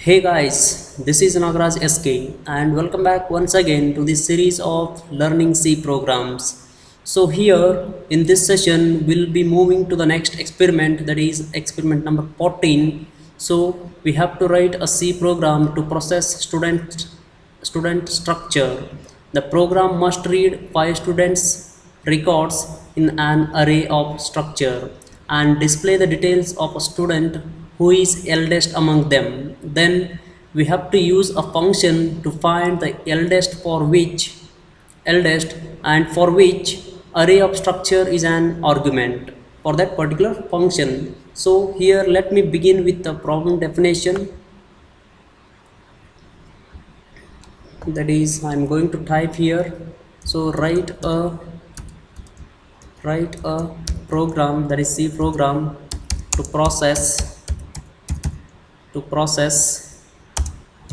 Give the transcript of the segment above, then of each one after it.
Hey guys, this is Nagaraj SK and welcome back once again to this series of Learning C programs. So here in this session we'll be moving to the next experiment, that is experiment number 14. So we have to write a C program to process student structure. The program must read 5 students records in an array of structure and display the details of a student who is eldest among them. Then we have to use a function to find the eldest and for which array of structure is an argument for that particular function. So here let me begin with the problem definition. That is, I'm going to type here. So write a program, that is C program, to process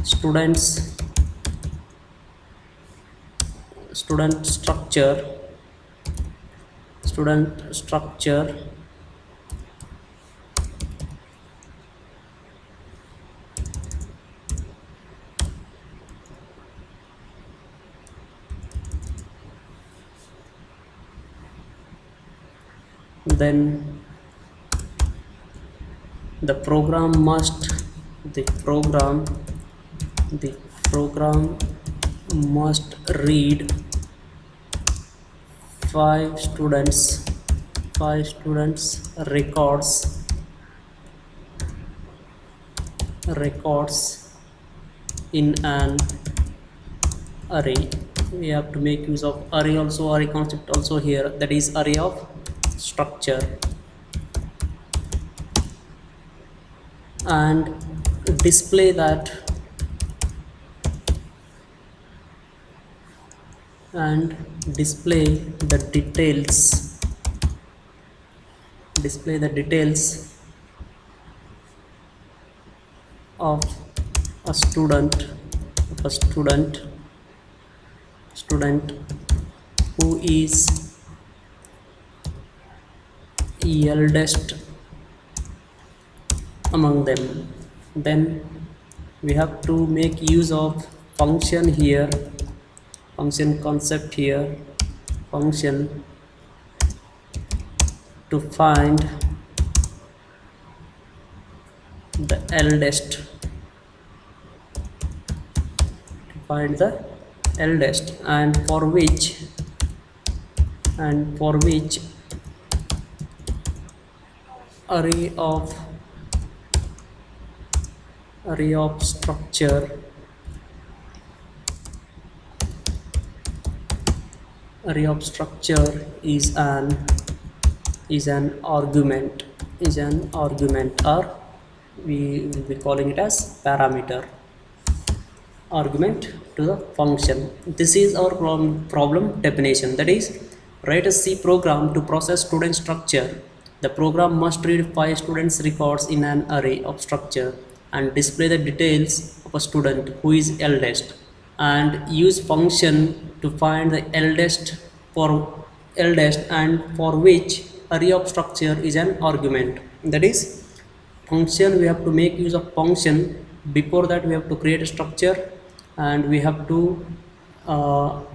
students student structure then the program must read five students records in an array. We have to make use of array concept also here, that is array of structure, and display that and display the details of a student who is eldest among them. Then we have to make use of function here, function concept here, function to find the eldest, and for which array of structure is an argument, or we will be calling it as parameter, argument to the function. This is our problem definition, that is, write a C program to process student structure. The program must read 5 students records in an array of structure and display the details of a student who is eldest, and use function to find the eldest and for which array of structure is an argument. That is, function, we have to make use of function. Before that we have to create a structure and we have to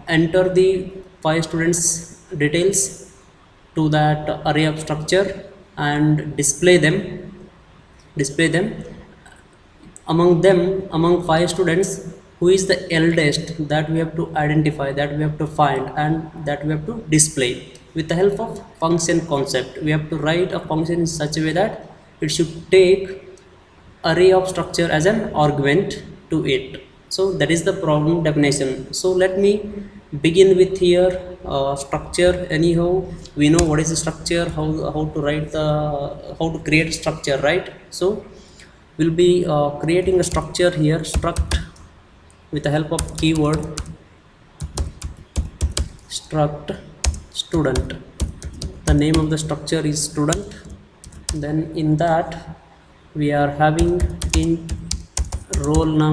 enter the 5 students details to that array of structure and display them among 5 students who is the eldest, that we have to identify, that we have to find, and that we have to display with the help of function concept. We have to write a function in such a way that it should take array of structure as an argument to it. So that is the problem definition. So let me begin with here structure. Anyhow, we know what is the structure, how to create structure, right? So we'll be creating a structure here, struct, with the help of keyword struct student. The name of the structure is student. Then in that we are having int roll num.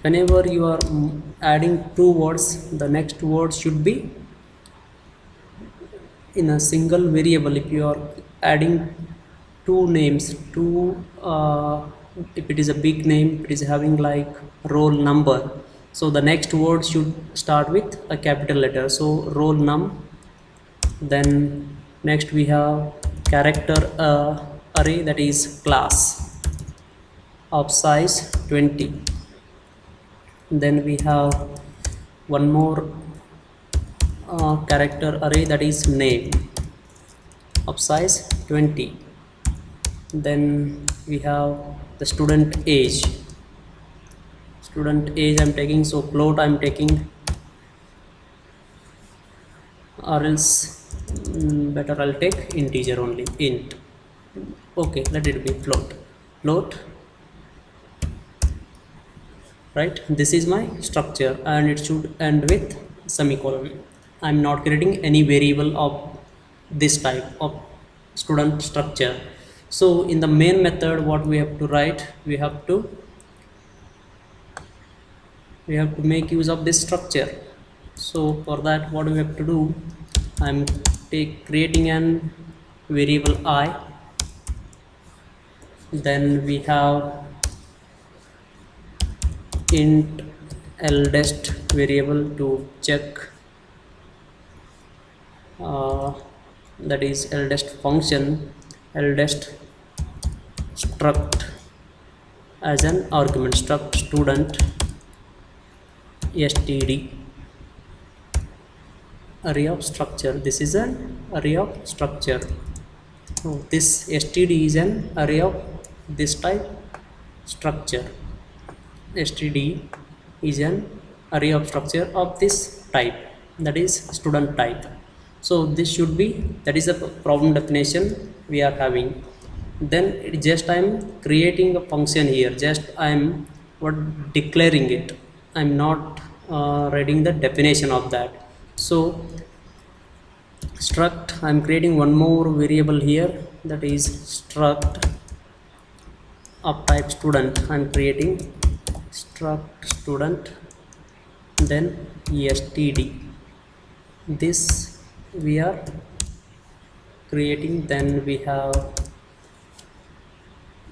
Whenever you are adding 2 words, the next word should be in a single variable. If you are adding two names, two if it is a big name, it is having like roll number, so the next word should start with a capital letter, so roll num. Then next we have character array, that is class of size 20. Then we have one more character array, that is name of size 20. Then we have the student age. I'm taking, so float I'm taking, or else better I'll take integer only, int. Okay, let it be float, right? This is my structure and it should end with semicolon. I'm not creating any variable of this type of student structure. So in the main method, what we have to write, we have to make use of this structure. So for that, what we have to do, I'm creating an variable I. Then we have int eldest variable to check, that is eldest function, eldest struct as an argument, struct student std, array of structure. This is an array of structure. So this std is an array of this type structure. std is an array of structure of this type, that is student type. So this should be, that is a problem definition we are having. Then it just I am creating a function here, just I am declaring it, I am not writing the definition of that. So struct, I am creating one more variable here, that is struct of type student. I am creating struct student, then std, this we are creating. Then we have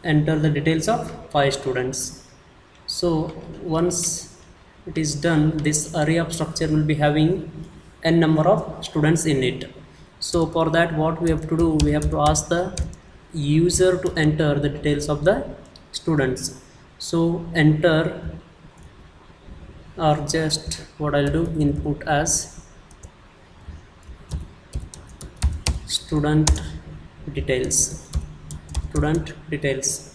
enter the details of 5 students. So once it is done, this array of structure will be having n number of students in it. So for that, what we have to do, we have to ask the user to enter the details of the students. So enter, or just what I'll do, input as student details, student details,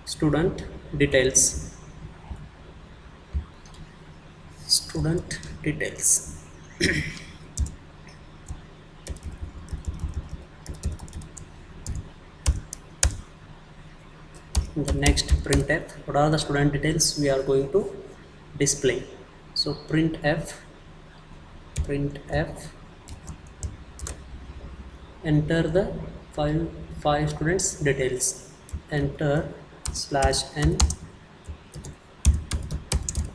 student details, student details. In the next printf, what are the student details we are going to display? So printf, enter the five students details, enter /n,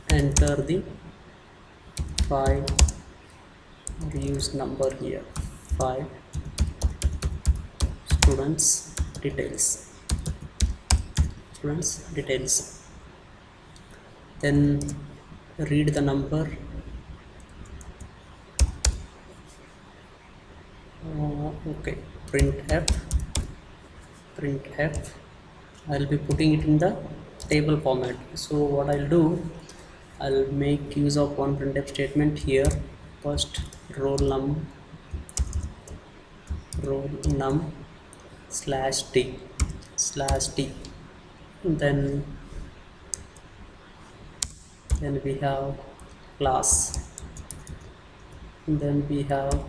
enter the 5, use number here, 5 students details, then read the number, okay, printf, I'll be putting it in the table format. So what I'll do, I'll make use of one printf statement here. First roll num /t, then we have class, then we have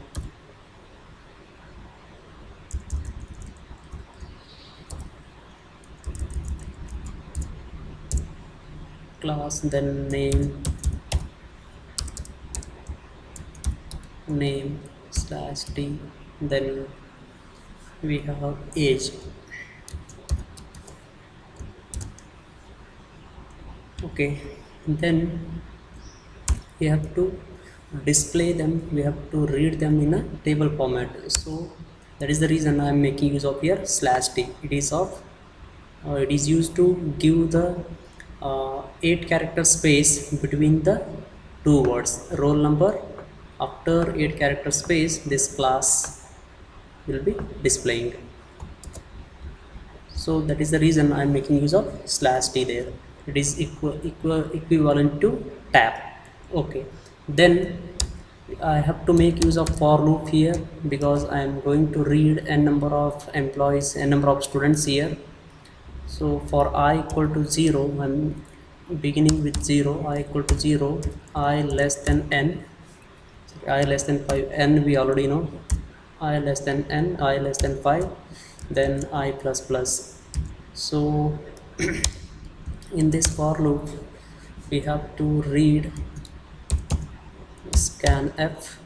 class, then name /t, then we have age. Okay, then we have to display them, we have to read them in a table format. So That is the reason I am making use of here slash t. It is used to give the 8 character space between the two words roll number. After 8 character space, this class will be displaying. So that is the reason I am making use of slash t there. It is equivalent to tab. Okay, then I have to make use of for loop here, because I am going to read n number of employees, n number of students here. So for I equal to 0, I'm beginning with 0, I equal to 0, I less than n, I less than 5, n we already know, I less than n, I less than 5, then I plus plus. So in this for loop we have to read scanf,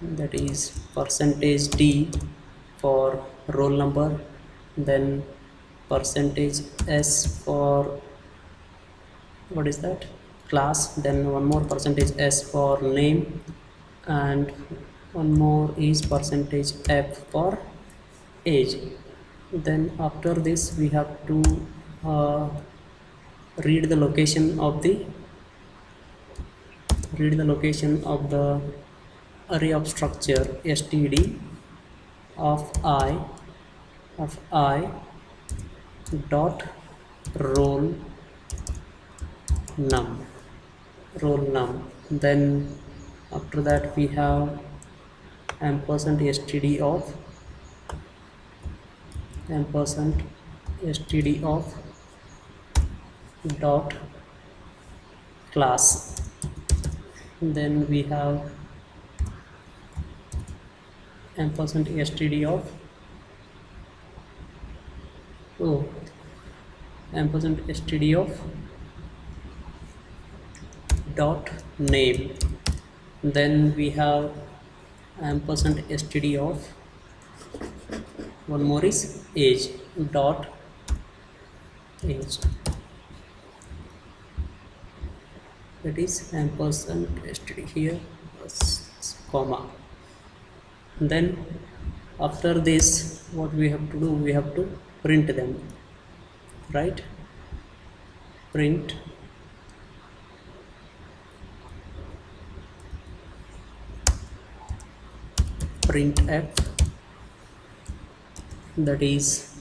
that is percentage d for roll number, then percentage s for what is that, class, then one more percentage s for name, and one more is percentage f for age. Then after this we have to uh, read the location of the array of structure std of I dot roll num. Then after that we have ampersand std of dot class. Then we have ampersand std of ampersand std of dot name. Then we have ampersand std of one more is age dot age. That is ampersand std here plus comma. Then after this what we have to do, we have to print them, right? Print f, that is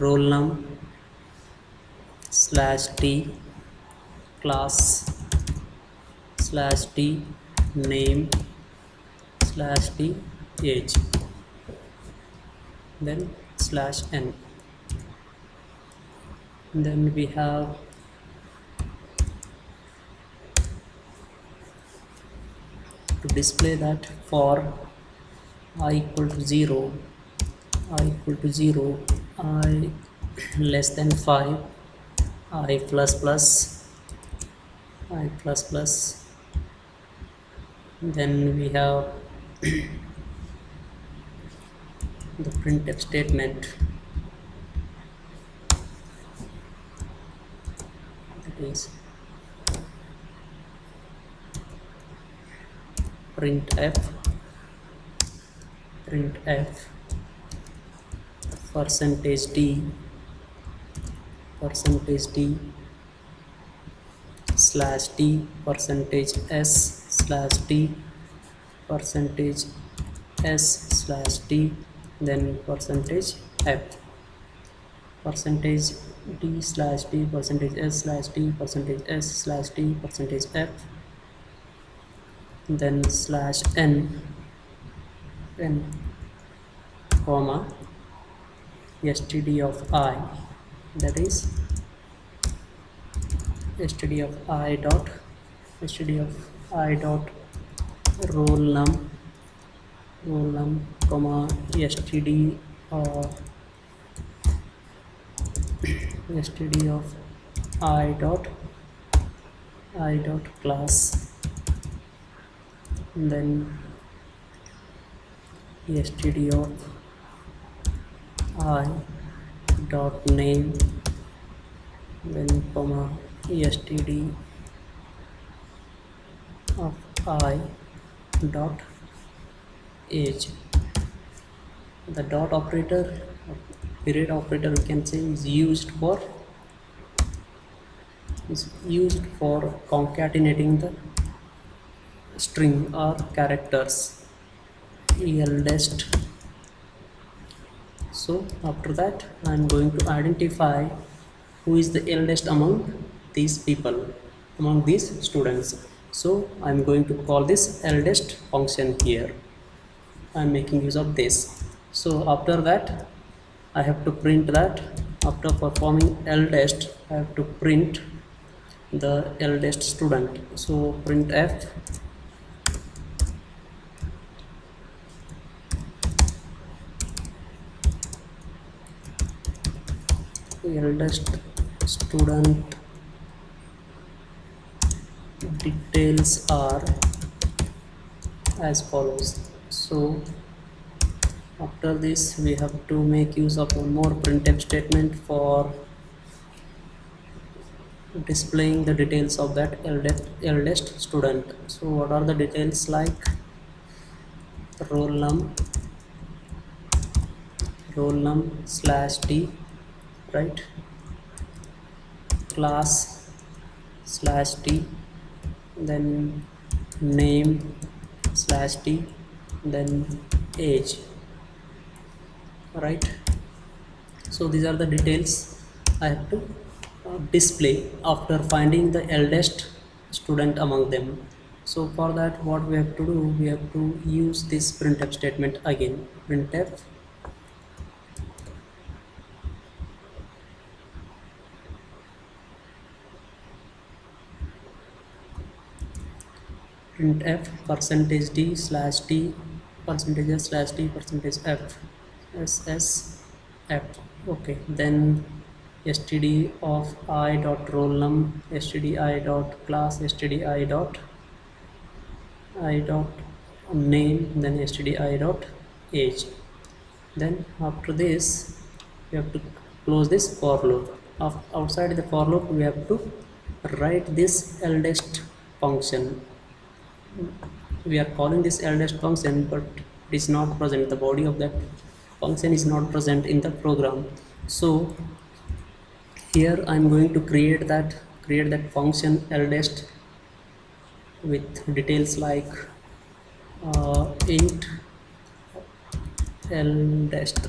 roll num slash t class slash t name slash t age, then slash n. Then we have to display that for I equal to 0, I less than 5, I plus plus, then we have the printf statement, that is printf percentage d slash t percentage s slash t percentage s slash t, then percentage f, percentage d slash t percentage s slash t percentage s slash t percentage f, then slash n comma std of I, that is std of I dot roll num comma std of I dot class, then std of I dot name, then comma std of I dot age. The dot operator, period operator, we can say, is used for concatenating the string or characters eldest. So after that I am going to identify who is the eldest among these people, among these students. So I am going to call this eldest function here. I am making use of this. So after that I have to print that after performing eldest I have to print the eldest student. So printf eldest student details are as follows. So after this we have to make use of one more printf statement for displaying the details of that eldest student. So what are the details? Like roll num slash t, right, class slash t, then name slash t, then age, right. So these are the details I have to display after finding the eldest student among them. So for that what we have to do, we have to use this printf statement again. Printf percentage d slash t percentage s slash t percentage f ss f. Okay, then std of I dot roll num, std I dot class, std I dot name, then std I dot age. Then after this we have to close this for loop. Outside the for loop we have to write this eldest function. We are calling this eldest function, but it is not present, the body of that function is not present in the program. So here I am going to create that function eldest with details like int eldest,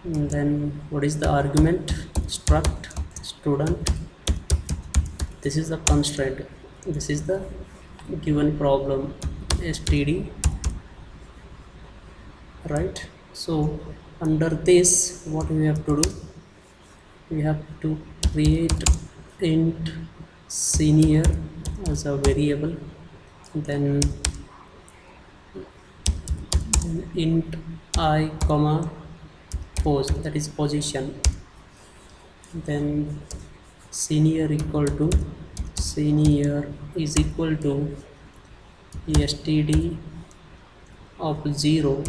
then what is the argument? Struct student. This is the constraint, this is the given problem, std, right. So under this what we have to do, we have to create int senior as a variable, then int I comma pose, that is position, then senior is equal to std of 0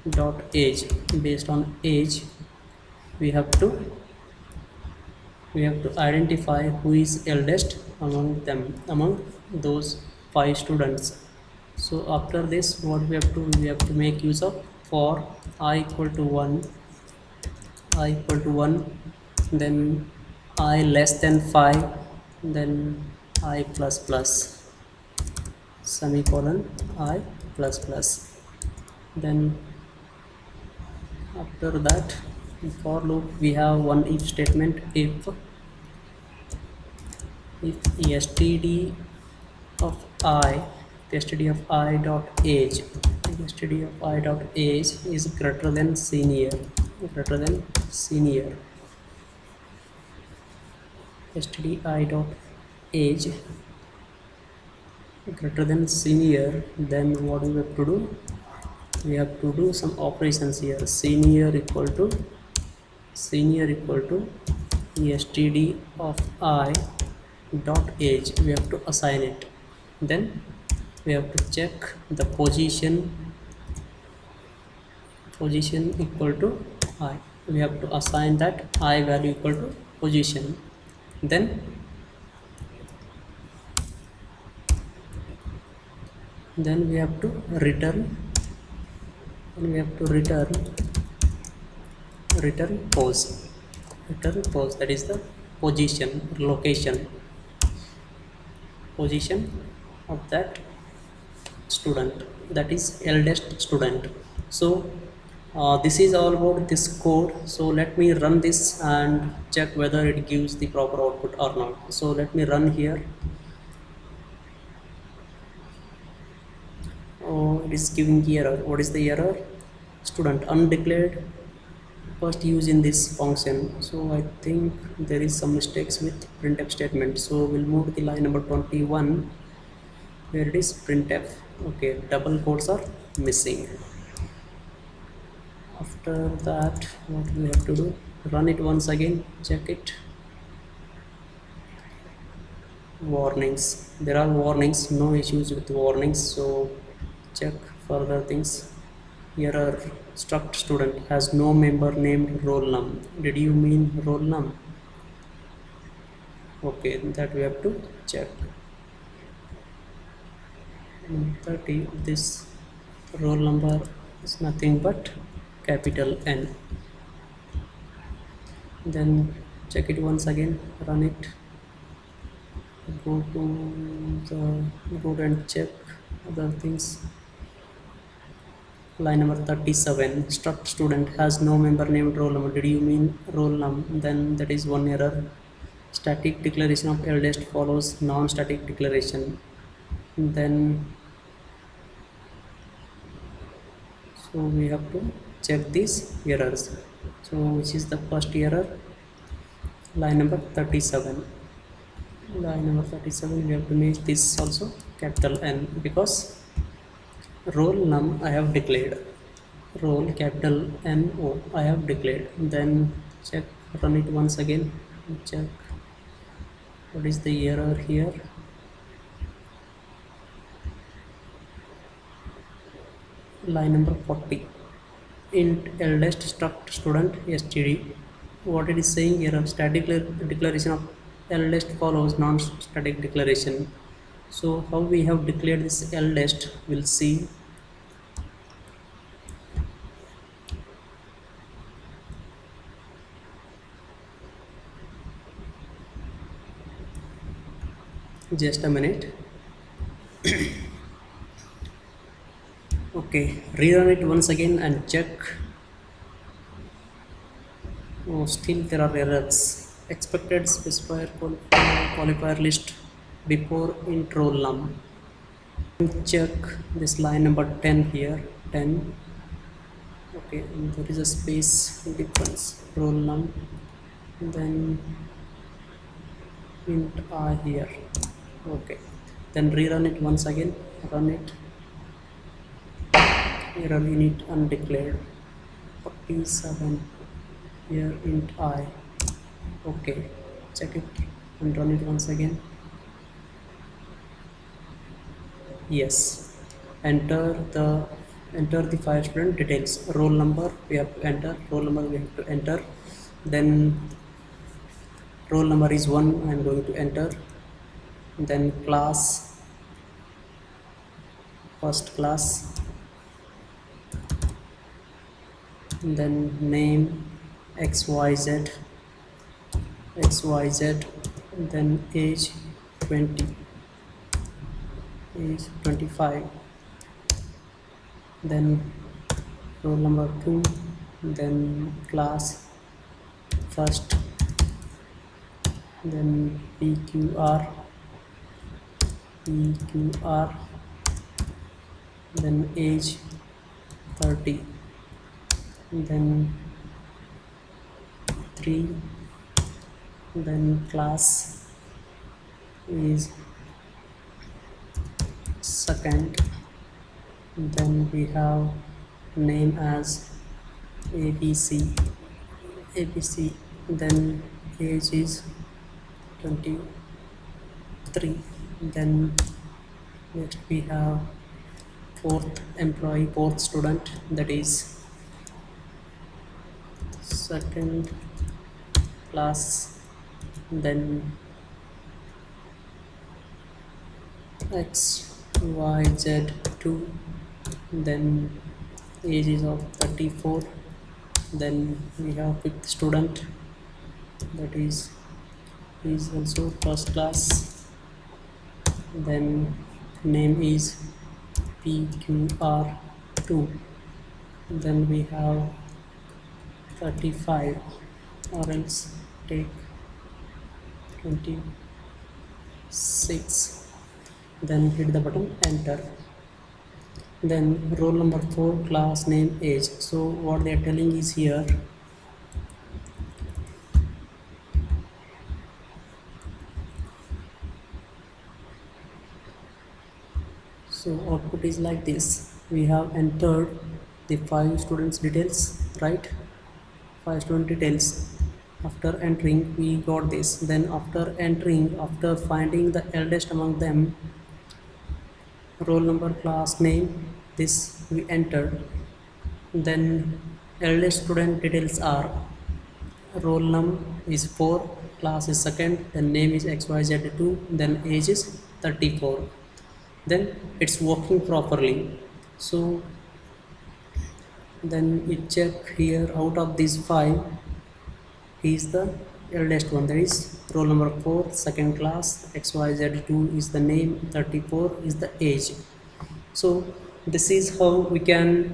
dot age. Based on age we have to identify who is eldest among them, among those 5 students. So after this what we have to make use of for I equal to 1, then I less than 5, then I plus plus, semicolon I plus plus. Then after that for loop we have one if statement. If std of I dot age, is greater than senior, std I dot age greater than senior, then what we have to do, we have to do some operations here. Senior equal to std of I dot age, we have to assign it. Then we have to check the position equal to I, we have to assign that I value equal to position. Then then we have to return then we have to return pose, that is the position of that student, that is eldest student. So this is all about this code. So let me run this and check whether it gives the proper output or not. So let me run here. Oh, it is giving error. What is the error? Student undeclared first use in this function. So I think there is some mistakes with printf statement. So we'll move to the line number 21 where it is printf. Okay, double quotes are missing. After that, what we have to do, run it once again, check it. Warnings, there are warnings, no issues with warnings. So check further things. Error, struct student has no member named roll num. Did you mean roll num? Okay, that we have to check. 30, this roll number is nothing but capital N. Then check it once again, run it, go to the go and check other things. Line number 37, struct student has no member named roll number. Did you mean roll num? Then that is one error. Static declaration of eldest follows non-static declaration. Then so we have to check these errors. So which is the first error? Line number 37. Line number 37, we have to make this also capital N, because roll num I have declared, roll capital NO I have declared. Then check, run it once again, check what is the error here. Line number 40, int eldest struct student std. What it is saying here, static declaration of eldest follows non-static declaration. So how we have declared this eldest, we'll see. Just a minute. Okay, rerun it once again and check. Oh, still there are errors. Expected specifier qualifier list before int roll num. Check this line number 10 here, 10. Okay, and there is a space difference, roll num, then int I here. Okay, then rerun it once again, run it. Error init undeclared 47, here int I. Okay, check it and run it once again. Yes, enter the 5 student details. Roll number we have to enter, then roll number is 1, I am going to enter. Then class, first class, then name xyz, then age 20, age 25, then roll number 2, then class first, then pqr, then age 30, then 3, then class is second, then we have name as abc, then age is 23, then next we have fourth student, that is second class, then x yz2, then age is of 34, then we have fifth student, that is also first class, then name is pqr2, then we have 35, or else take 26, then hit the button enter. Then roll number 4, class name, age. So what they are telling is here, so output is like this. We have entered the 5 students details, right? 5 student details. After entering we got this. Then after finding the eldest among them, roll number, class name, this we entered. Then eldest student details are roll num is 4, class is second, then name is xyz2, then age is 34. Then it's working properly. So then we check here, out of these 5, he is the eldest one, that is roll number 4, second class, xyz2 is the name, 34 is the age. So this is how we can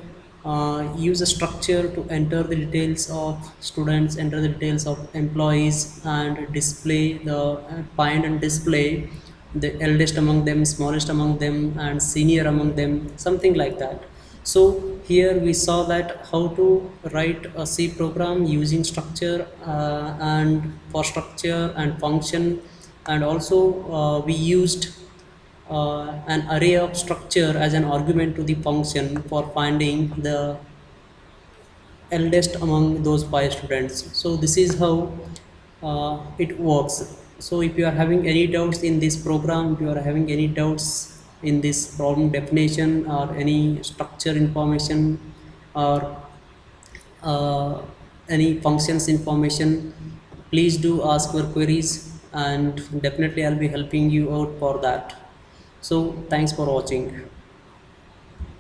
use a structure to enter the details of students, enter the details of employees, and display the find and display the eldest among them, smallest among them, and senior among them, something like that. So here we saw that how to write a C program using structure, and for structure and function, and also we used an array of structure as an argument to the function for finding the eldest among those 5 students. So this is how it works. So if you are having any doubts in this program, if you are having any doubts in this problem definition, or any structure information, or uh, any functions information, please do ask your queries, and definitely I'll be helping you out for that. So thanks for watching.